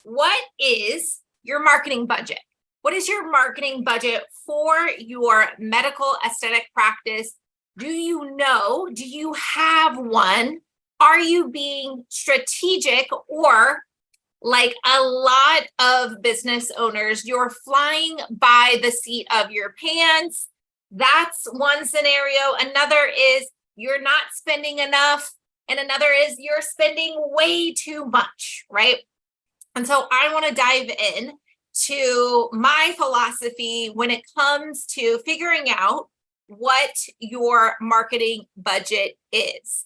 What is your marketing budget? What is your marketing budget for your medical aesthetic practice? Do you know? Do you have one? Are you being strategic, or like a lot of business owners, you're flying by the seat of your pants? That's one scenario. Another is you're not spending enough. And another is you're spending way too much, right? And so I want to dive in to my philosophy when it comes to figuring out what your marketing budget is.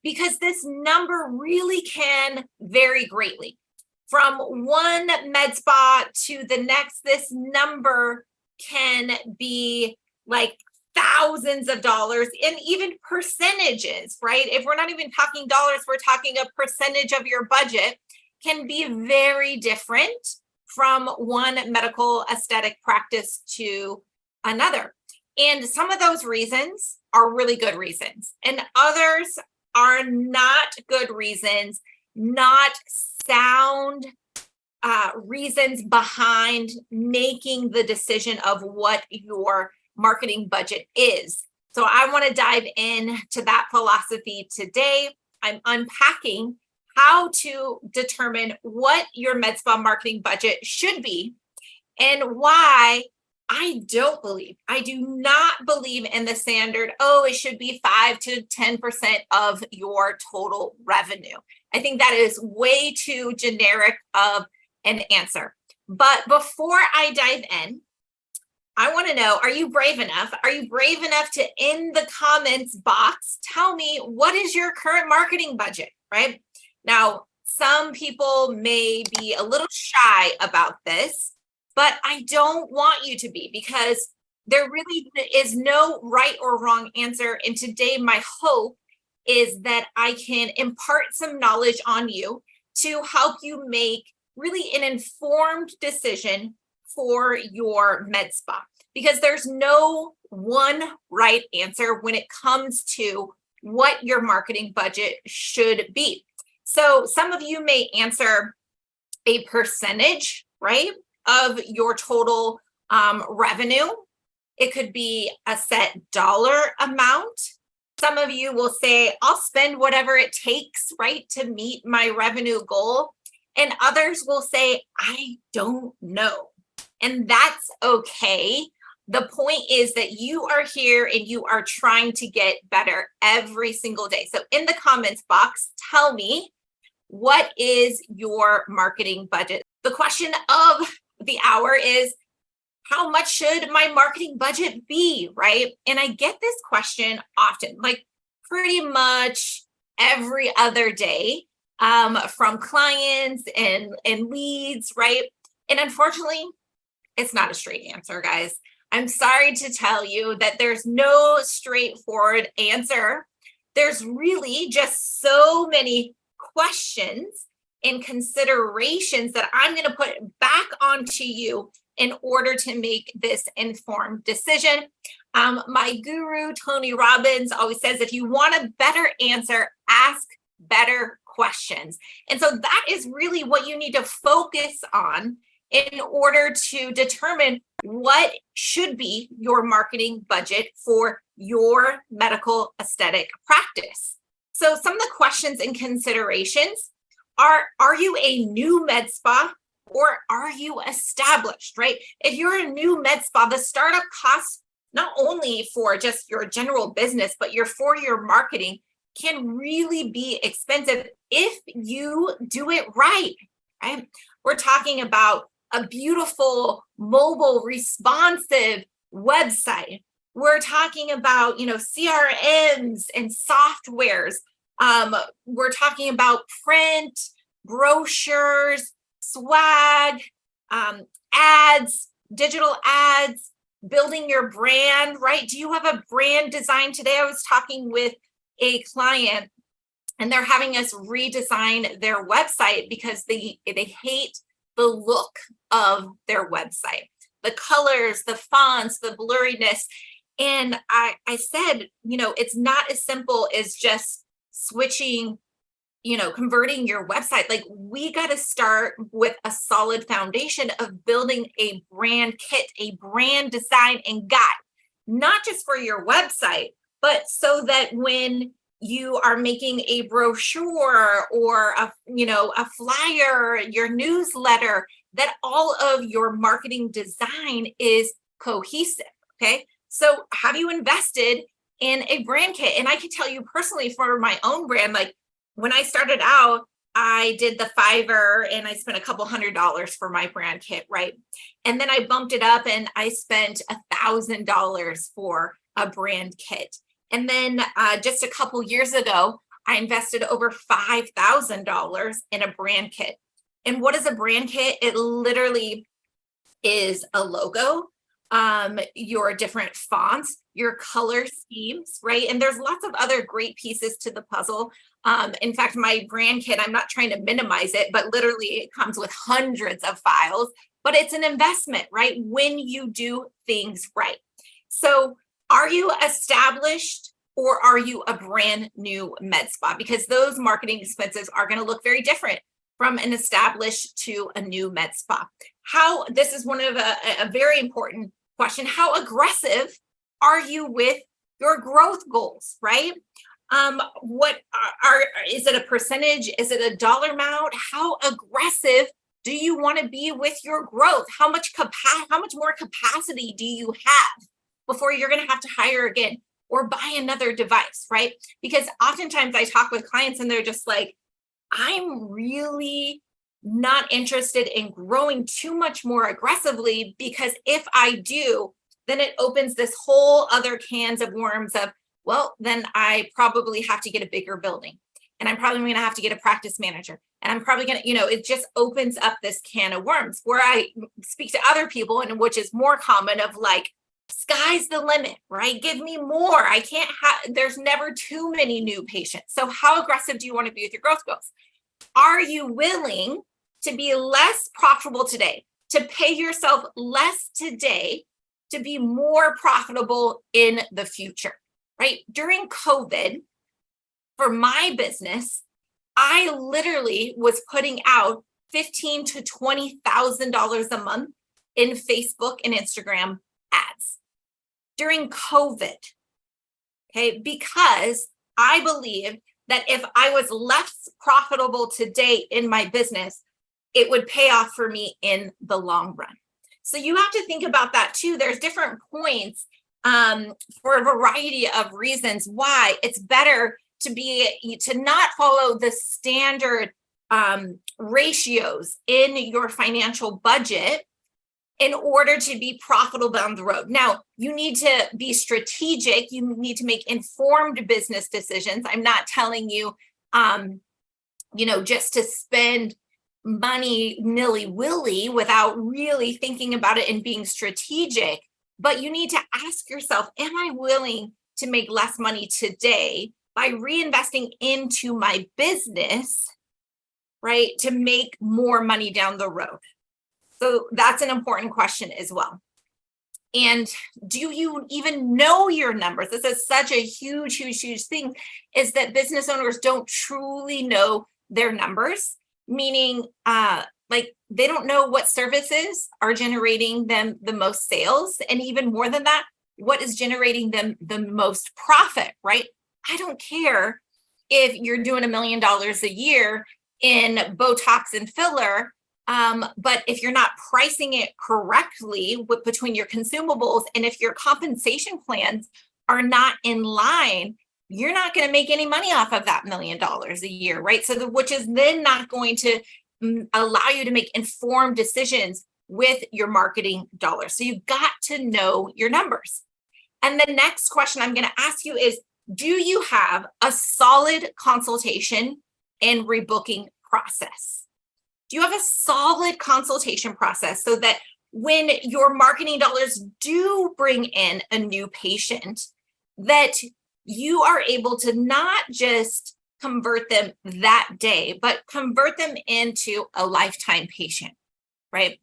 Because this number really can vary greatly. From one med spa to the next, this number can be like thousands of dollars and even percentages, right? If we're not even talking dollars, we're talking a percentage of your budget, can be very different from one medical aesthetic practice to another. And some of those reasons are really good reasons, and others are not good reasons, not sound reasons behind making the decision of what your marketing budget is. So I want to dive into that philosophy today. I'm unpacking how to determine what your med spa marketing budget should be and why I do not believe in the standard, it should be 5 to 10% of your total revenue. I think that is way too generic of an answer. But before I dive in, I want to know, are you brave enough? Are you brave enough to, in the comments box, tell me what is your current marketing budget, right? Now, some people may be a little shy about this, but I don't want you to be, because there really is no right or wrong answer. And today, my hope is that I can impart some knowledge on you to help you make really an informed decision for your med spa, because there's no one right answer when it comes to what your marketing budget should be. So some of you may answer a percentage, right, of your total revenue. It could be a set dollar amount. Some of you will say, I'll spend whatever it takes, right, to meet my revenue goal. And others will say, I don't know. And that's okay. The point is that you are here and you are trying to get better every single day. So in the comments box, tell me, what is your marketing budget? The question of the hour is, how much should my marketing budget be, right? And I get this question often, like pretty much every other day, from clients and leads, right? And unfortunately, it's not a straight answer, guys. I'm sorry to tell you that there's no straightforward answer. There's really just so many questions and considerations that I'm going to put back onto you in order to make this informed decision. My guru, Tony Robbins, always says, if you want a better answer, ask better questions. And so that is really what you need to focus on in order to determine what should be your marketing budget for your medical aesthetic practice. So some of the questions and considerations are you a new med spa, or are you established, right? If you're a new med spa, the startup costs, not only for just your general business, but for your marketing, can really be expensive if you do it right? We're talking about a beautiful, mobile, responsive website. We're talking about, CRMs and softwares. We're talking about print, brochures, swag, ads, digital ads, building your brand, right? Do you have a brand design? Today I was talking with a client and they're having us redesign their website because they hate the look of their website, the colors, the fonts, the blurriness. And I said, it's not as simple as just switching, converting your website. Like, we got to start with a solid foundation of building a brand kit, a brand design and guide, not just for your website, but so that when you are making a brochure or a flyer, your newsletter, that all of your marketing design is cohesive. Okay. So have you invested in a brand kit? And I can tell you personally, for my own brand, like when I started out, I did the Fiverr and I spent a couple $100s for my brand kit, right? And then I bumped it up and I spent $1,000 for a brand kit. And then just a couple years ago, I invested over $5,000 in a brand kit. And what is a brand kit? It literally is a logo, your different fonts, your color schemes, right? And there's lots of other great pieces to the puzzle. In fact, my brand kit, I'm not trying to minimize it, but literally it comes with hundreds of files, but it's an investment, right? When you do things right. So are you established or are you a brand new med spa? Because those marketing expenses are going to look very different from an established to a new med spa. This is one of a very important question. How aggressive are you with your growth goals, right? Is it a percentage? Is it a dollar amount? How aggressive do you want to be with your growth? How much more capacity do you have before you're going to have to hire again or buy another device, right? Because oftentimes I talk with clients and they're just like, I'm really not interested in growing too much more aggressively, because if I do, then it opens this whole other cans of worms of, well, then I probably have to get a bigger building, and I'm probably going to have to get a practice manager, and I'm probably going to, it just opens up this can of worms, where I speak to other people, and which is more common, of like, sky's the limit, right? Give me more. There's never too many new patients. So how aggressive do you want to be with your growth goals? Are you willing to be less profitable today, to pay yourself less today, to be more profitable in the future, right? During COVID, for my business, I literally was putting out $15,000 to $20,000 a month in Facebook and Instagram ads during COVID, okay? Because I believed that if I was less profitable today in my business, it would pay off for me in the long run. So you have to think about that too. There's different points for a variety of reasons why it's better to not follow the standard ratios in your financial budget in order to be profitable down the road. Now, you need to be strategic. You need to make informed business decisions. I'm not telling you, just to spend money nilly-willy without really thinking about it and being strategic. But you need to ask yourself, am I willing to make less money today by reinvesting into my business, right, to make more money down the road? So that's an important question as well. And do you even know your numbers? This is such a huge, huge, huge thing, is that business owners don't truly know their numbers, meaning they don't know what services are generating them the most sales. And even more than that, what is generating them the most profit, right? I don't care if you're doing $1 million a year in Botox and filler, but if you're not pricing it correctly between your consumables, and if your compensation plans are not in line, you're not going to make any money off of that $1 million a year, right? So which is then not going to allow you to make informed decisions with your marketing dollars. So you've got to know your numbers. And the next question I'm going to ask you is, do you have a solid consultation and rebooking process? Do you have a solid consultation process so that when your marketing dollars do bring in a new patient, that you are able to not just convert them that day, but convert them into a lifetime patient, right?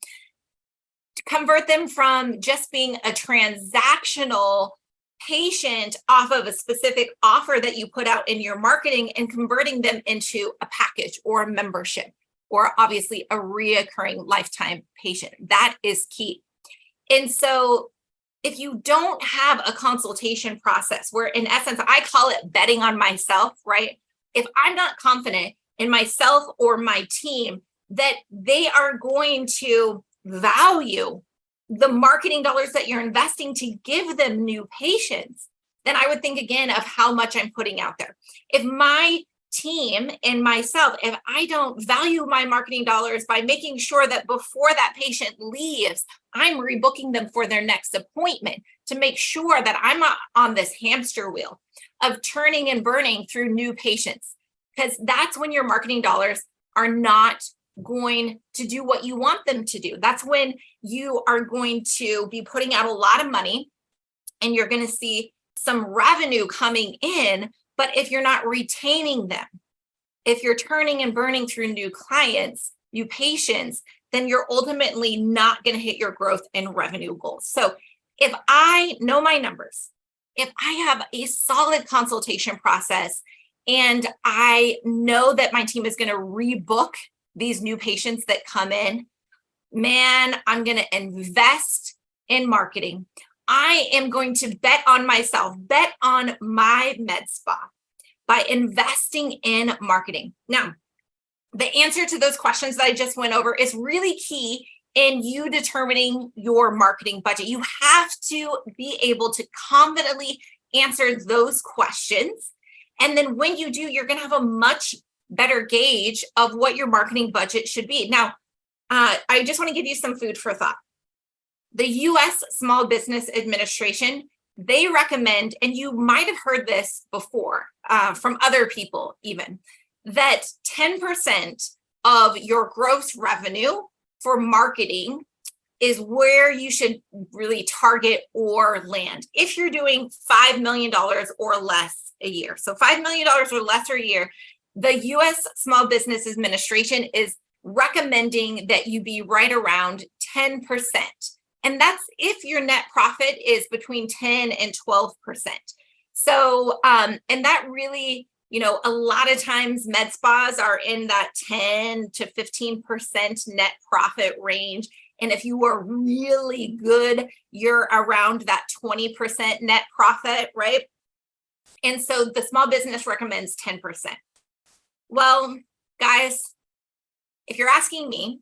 To convert them from just being a transactional patient off of a specific offer that you put out in your marketing and converting them into a package or a membership, or obviously a reoccurring lifetime patient. That is key. And so if you don't have a consultation process where, in essence, I call it betting on myself, right? If I'm not confident in myself or my team that they are going to value the marketing dollars that you're investing to give them new patients, then I would think again of how much I'm putting out there. If my team and myself, if I don't value my marketing dollars by making sure that before that patient leaves, I'm rebooking them for their next appointment to make sure that I'm not on this hamster wheel of turning and burning through new patients, because that's when your marketing dollars are not going to do what you want them to do. That's when you are going to be putting out a lot of money and you're going to see some revenue coming in. But if you're not retaining them, if you're turning and burning through new clients, new patients, then you're ultimately not going to hit your growth and revenue goals. So if I know my numbers, if I have a solid consultation process, and I know that my team is going to rebook these new patients that come in, man, I'm going to invest in marketing. I am going to bet on myself, bet on my med spa by investing in marketing. Now, the answer to those questions that I just went over is really key in you determining your marketing budget. You have to be able to confidently answer those questions. And then when you do, you're going to have a much better gauge of what your marketing budget should be. Now, I just want to give you some food for thought. The US Small Business Administration, they recommend, and you might have heard this before from other people even, that 10% of your gross revenue for marketing is where you should really target or land if you're doing $5 million or less a year. So $5 million or less a year, the US Small Business Administration is recommending that you be right around 10%. And that's if your net profit is between 10 and 12%. So, and that really, a lot of times med spas are in that 10 to 15% net profit range. And if you are really good, you're around that 20% net profit, right? And so the small business recommends 10%. Well, guys, if you're asking me,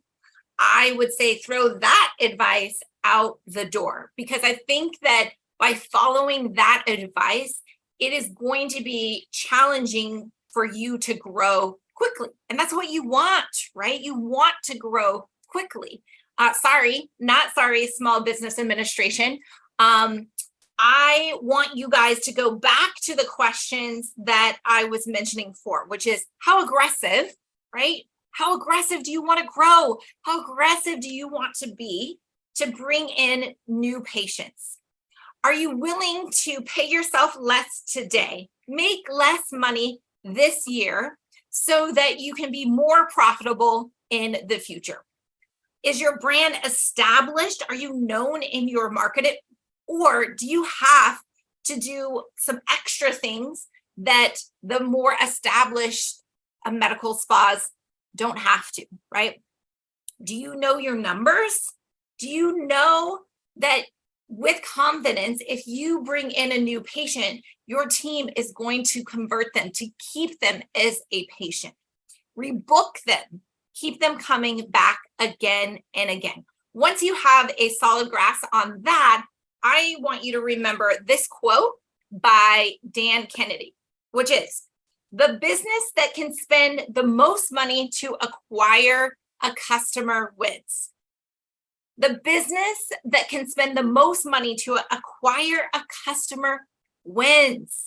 I would say throw that advice out the door, because I think that by following that advice, it is going to be challenging for you to grow quickly. And that's what you want, right? You want to grow quickly. Small Business Administration. I want you guys to go back to the questions that I was mentioning before, which is how aggressive, right? How aggressive do you want to grow? How aggressive do you want to be to bring in new patients? Are you willing to pay yourself less today, make less money this year so that you can be more profitable in the future? Is your brand established? Are you known in your market? Or do you have to do some extra things that the more established medical spas don't have to, right? Do you know your numbers? Do you know that with confidence, if you bring in a new patient, your team is going to convert them to keep them as a patient, rebook them, keep them coming back again and again? Once you have a solid grasp on that, I want you to remember this quote by Dan Kennedy, which is, the business that can spend the most money to acquire a customer wins. The business that can spend the most money to acquire a customer wins.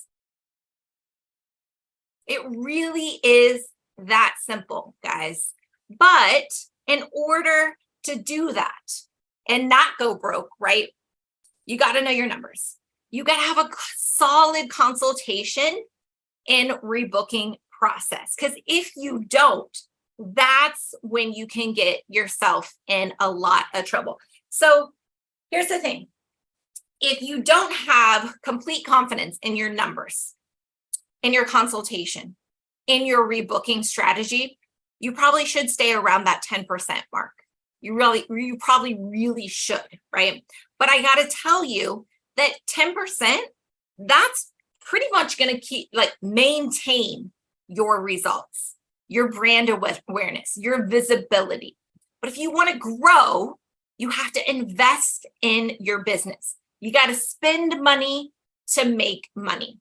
It really is that simple, guys. But in order to do that and not go broke, right? You got to know your numbers. You got to have a solid consultation and rebooking process. Because if you don't, that's when you can get yourself in a lot of trouble. So here's the thing. If you don't have complete confidence in your numbers, in your consultation, in your rebooking strategy, you probably should stay around that 10% mark. You probably really should, right? But I got to tell you that 10%, that's pretty much going to maintain your results, your brand awareness, your visibility. But if you want to grow, you have to invest in your business. You got to spend money to make money.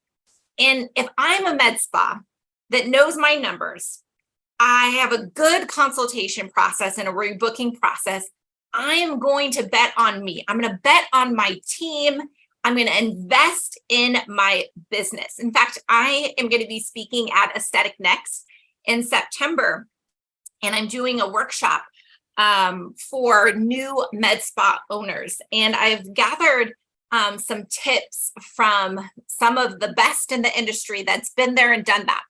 And if I'm a med spa that knows my numbers, I have a good consultation process and a rebooking process, I am going to bet on me. I'm going to bet on my team. I'm going to invest in my business. In fact, I am going to be speaking at Aesthetic Next in September, and I'm doing a workshop for new med spa owners. And I've gathered some tips from some of the best in the industry that's been there and done that,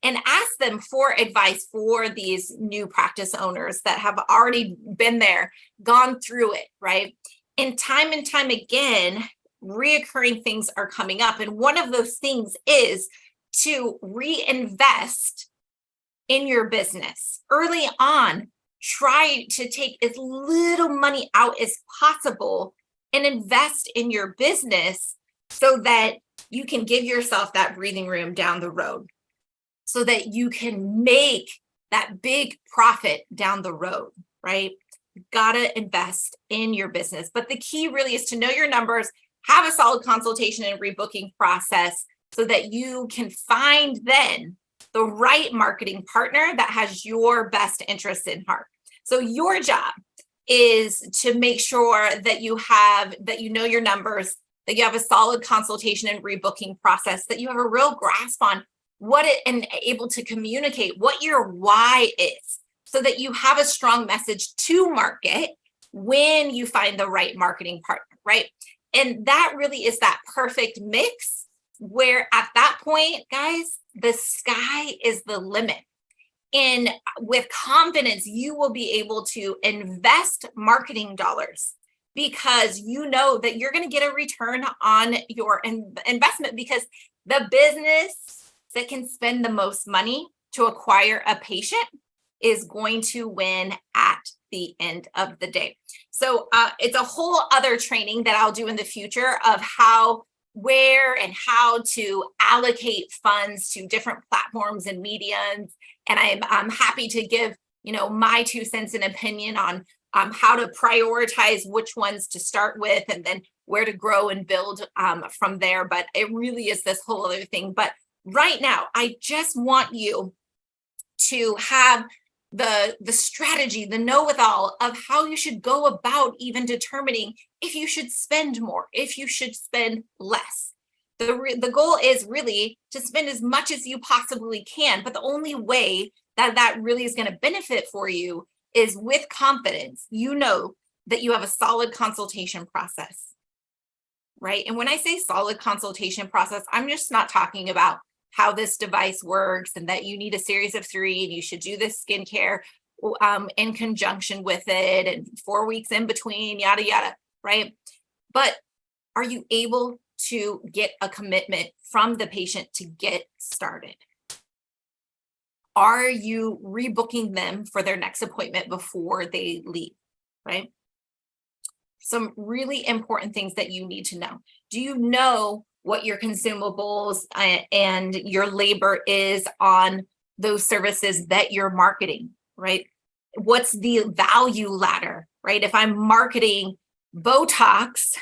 and ask them for advice for these new practice owners that have already been there, gone through it, right? And time again, reoccurring things are coming up. And one of those things is to reinvest in your business. Early on, try to take as little money out as possible and invest in your business so that you can give yourself that breathing room down the road, so that you can make that big profit down the road, right? You gotta invest in your business. But the key really is to know your numbers, have a solid consultation and rebooking process so that you can find then the right marketing partner that has your best interest in heart. So your job is to make sure that you know your numbers, that you have a solid consultation and rebooking process, that you have a real grasp on and able to communicate what your why is, so that you have a strong message to market when you find the right marketing partner, right? And that really is that perfect mix where at that point, guys, the sky is the limit. And with confidence, you will be able to invest marketing dollars because you know that you're going to get a return on your investment, because the business that can spend the most money to acquire a patient is going to win at the end of the day. So it's a whole other training that I'll do in the future of where and how to allocate funds to different platforms and mediums. And I'm happy to give, my 2 cents and opinion on how to prioritize which ones to start with and then where to grow and build from there. But it really is this whole other thing. But right now, I just want you to have the strategy, the know-it-all of how you should go about even determining if you should spend more, if you should spend less. The goal is really to spend as much as you possibly can, but the only way that really is going to benefit for you is with confidence. You know that you have a solid consultation process, right? And when I say solid consultation process, I'm just not talking about how this device works and that you need a series of 3 and you should do this skincare in conjunction with it and 4 weeks in between, yada, yada, right? But are you able to get a commitment from the patient to get started? Are you rebooking them for their next appointment before they leave, right? Some really important things that you need to know. Do you know what your consumables and your labor is on those services that you're marketing, right? What's the value ladder, right? If I'm marketing Botox,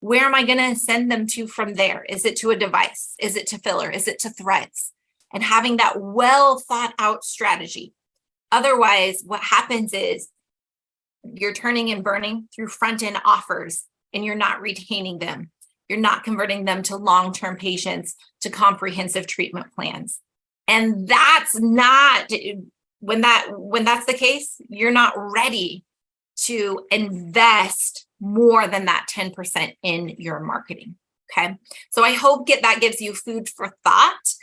where am I going to send them to from there? Is it to a device? Is it to filler? Is it to threads? And having that well thought out strategy. Otherwise, what happens is you're turning and burning through front end offers and you're not retaining them. You're not converting them to long-term patients, to comprehensive treatment plans. And that's not, when that's the case, you're not ready to invest more than that 10% in your marketing. Okay. So I hope that gives you food for thought.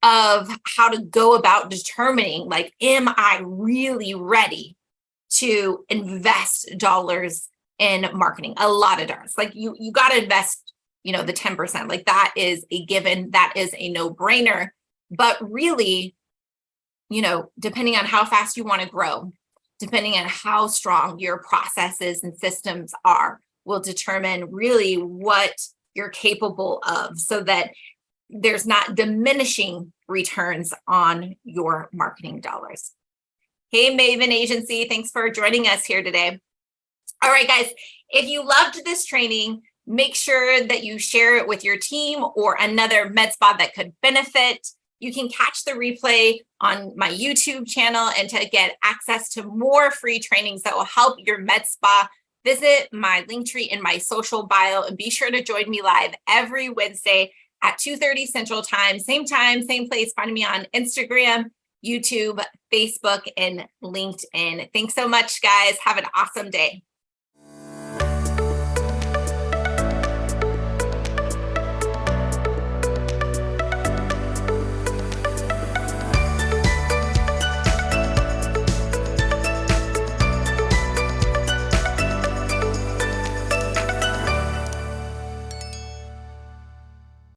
of how to go about determining, like, am I really ready to invest dollars in marketing? A lot of dollars. Like you got to invest, the 10%. Like that is a given. That is a no-brainer. But really, depending on how fast you want to grow, depending on how strong your processes and systems are, will determine really what you're capable of, so that there's not diminishing returns on your marketing dollars. Hey, Maven Agency, thanks for joining us here today. All right, guys, if you loved this training, make sure that you share it with your team or another med spa that could benefit. You can catch the replay on my YouTube channel, and to get access to more free trainings that will help your med spa, visit my link tree in my social bio, and be sure to join me live every Wednesday at 2:30 Central Time, same place. Find me on Instagram, YouTube, Facebook, and LinkedIn. Thanks so much, guys. Have an awesome day.